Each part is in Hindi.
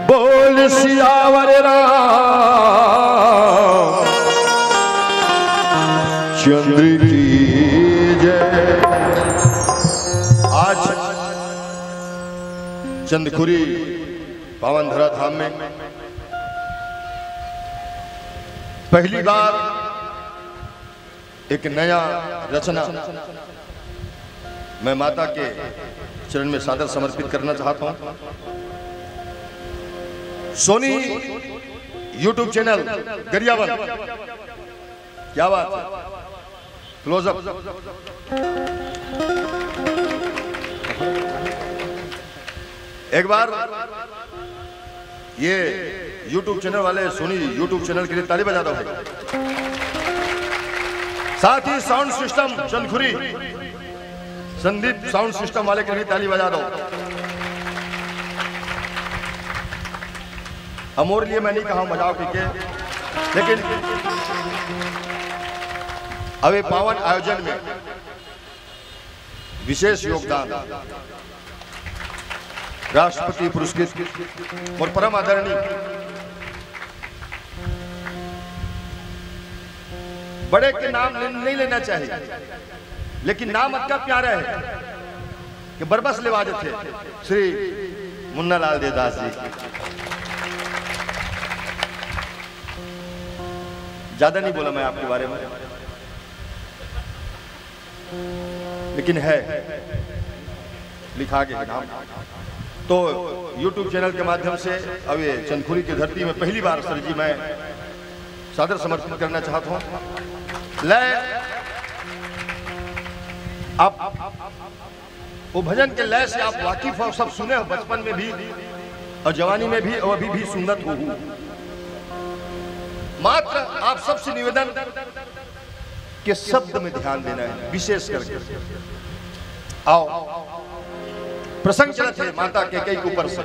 बोल सियावर राम चंद्र की जय। आज चंदखुरी पावन धरा धाम में पहली बार एक नया रचना मैं माता के चरण में सादर समर्पित करना चाहता हूं। सोनी यूट्यूब चैनल गरियावन, क्या बात है, क्लोजअप। एक बार ये यूट्यूब चैनल वाले सोनी यूट्यूब चैनल के लिए ताली बजा दो। साथ ही sound system Chandkhuri Sandeep sound system वाले के लिए ताली बजा दो। अमोर लिए मैं नहीं कहा मजाक के, लेकिन अब ये पावन आयोजन में विशेष योगदान राष्ट्रपति पुरस्कृत और परम आदरणीय बड़े के नाम नहीं लेना चाहिए, लेकिन नाम अत्या प्यारा है कि बरबस लेवाज थे श्री मुन्ना लाल देवदास जी। ज्यादा नहीं बोला मैं आपके बारे में, लेकिन है लिखा गया नाम। तो YouTube चैनल के माध्यम से अब ये चंदखुरी की धरती में पहली बार सर जी मैं सादर समर्पित करना चाहता हूँ। लय आप वो भजन के लय से आप वाकिफ हो, सब सुने हो बचपन में भी और जवानी में भी और अभी भी सुनत हो। मात्र आप सबसे निवेदन के शब्द में ध्यान देना है विशेष करके। आओ, प्रसंग चलते है माता के कई के ऊपर से,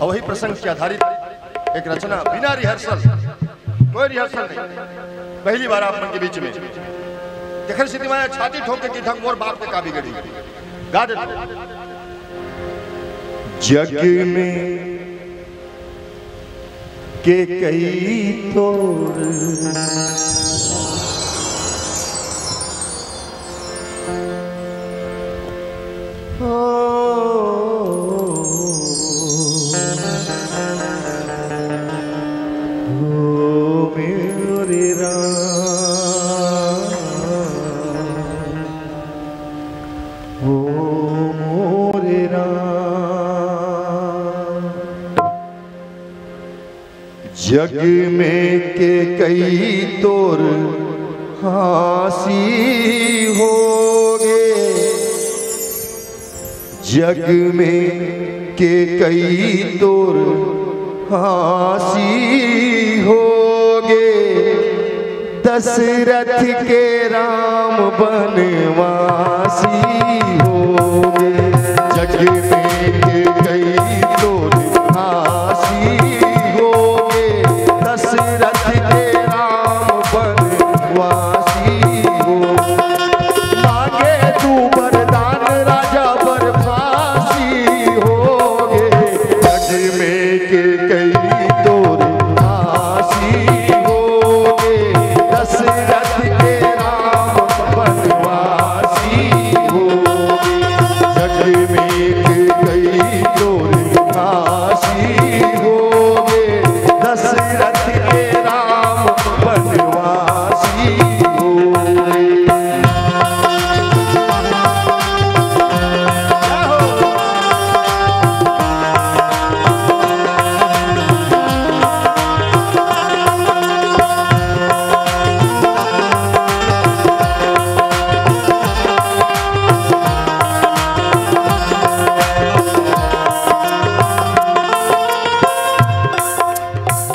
और वही प्रसंग से आधारित एक रचना बिना रिहर्सल, कोई रिहर्सल नहीं, पहली बार आप मन के बीच में देखर स्थिति में छाती ठोक के थक मोर बाप के काबी गड़ी गा दे। जग में के कई तोर जग में के कई तोर हासी होगे, जग में के कई तोर हासी होगे, दशरथ के राम बनवासी होगे। जग में के कई तोर हासी होगे, दशरथ के राम बनवासी हो। मांगे तू वरदान राजा बरफासी होगे, जग में के कई तोर हासी होगे, दशरथ के राम बनवासी होगे। जग में के कई तोर हासी होगे, दशरथ के राम बनवासी होगे।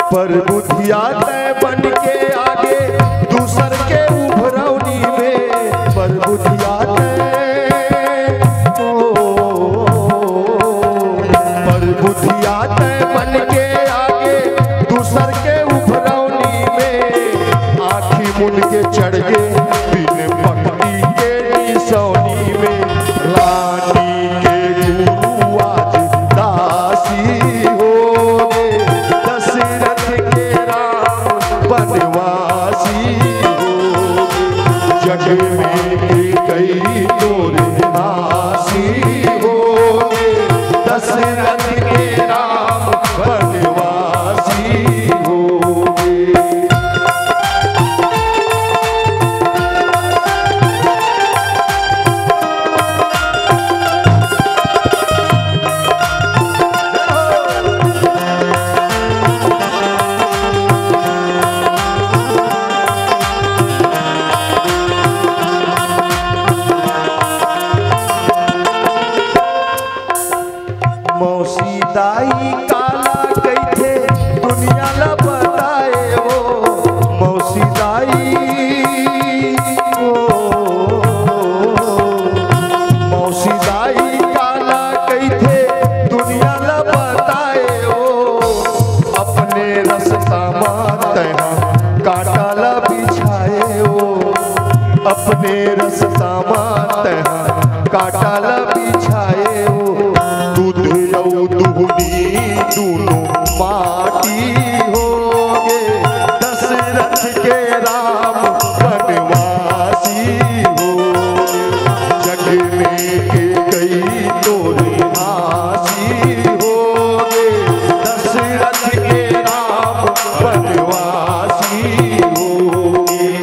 पर बुधिया तय बन के आगे दूसर के उभरौनी में, पर बुधिया तय बन के आगे दूसर के उभरौनी में, आँखी मुन के चढ़ गए बिन पकड़ी के निसौनी में। रानी के गुरु आज दासी हो दाई काला कैथे दुनिया ला बताए ओ मौसी दाई ओ मौसी दाई काला कैथे दुनिया ला बताए ओ अपने रास्ता माते काटा ला बिछाए ओ अपने रास्ता माते काटा ला बिछाए ओ दूध दुहनी दोनों माटी हो गे दशरथ के राम वनवासी हो जग में के कई तोरी हासी हो गे दशरथ के राम वनवासी हो गे।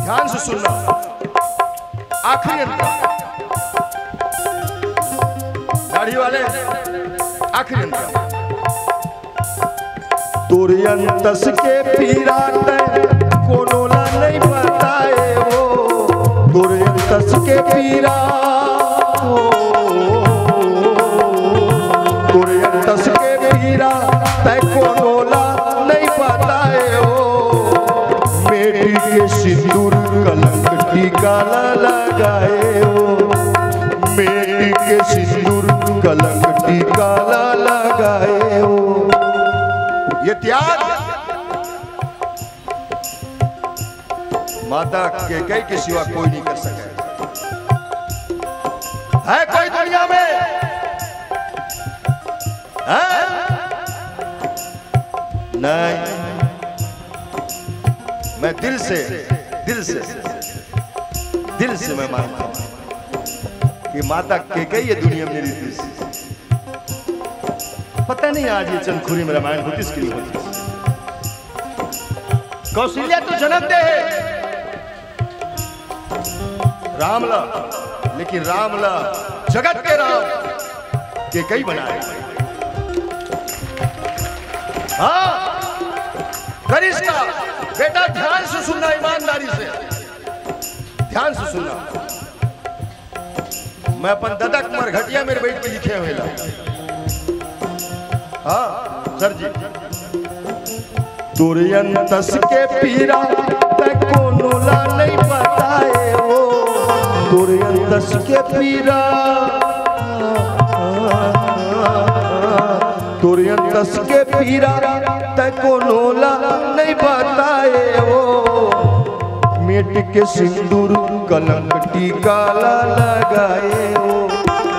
ध्यान से सुनना, आखिरी अंतर, दाढ़ी वाले आखिरी अंतर। तुरंतस के पीरा कोनो ला नहीं बताए वो तुरंतस के पीरा तुरंतस के पीरा तय कोनो ला नहीं बताए वो मेरी के सिंदूर कलंक टीका लगाए हो मेरी के सिंदूर कलंक टीका लगाए हो। ये त्याग माता के कई के सिवा कोई नहीं कर सके। है कोई दुनिया में है? नहीं। मैं दिल से मैं मानता हूं कि माता के ये दुनिया मेरी दिल से। पता नहीं आज ये चंदखुरी में रामायण होती इसके लिए होती। कौशल्या तो जन्म दे है रामला, लेकिन रामला जगत के राम के कई बनाए। हाँ करिश्मा बेटा ध्यान से सुनना, ईमानदारी से ध्यान से सुनना। मैं अपन दादा कुमार घटिया मेरे बैठ पे लिखे हुए ला। हाँ सर जी। तुरंतस के पीरा कोनो ला नहीं बताए वो तुरंतस के पीरा तुरंतस के पीरा कोनो ला नहीं बताए वो मेट के सिंदूर कलंक टीका लगाए वो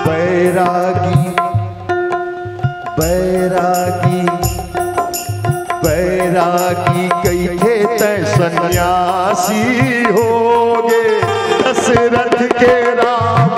बैरागी बैरागी बैरागी कहे तय सन्यासी होगे दशरथ के राम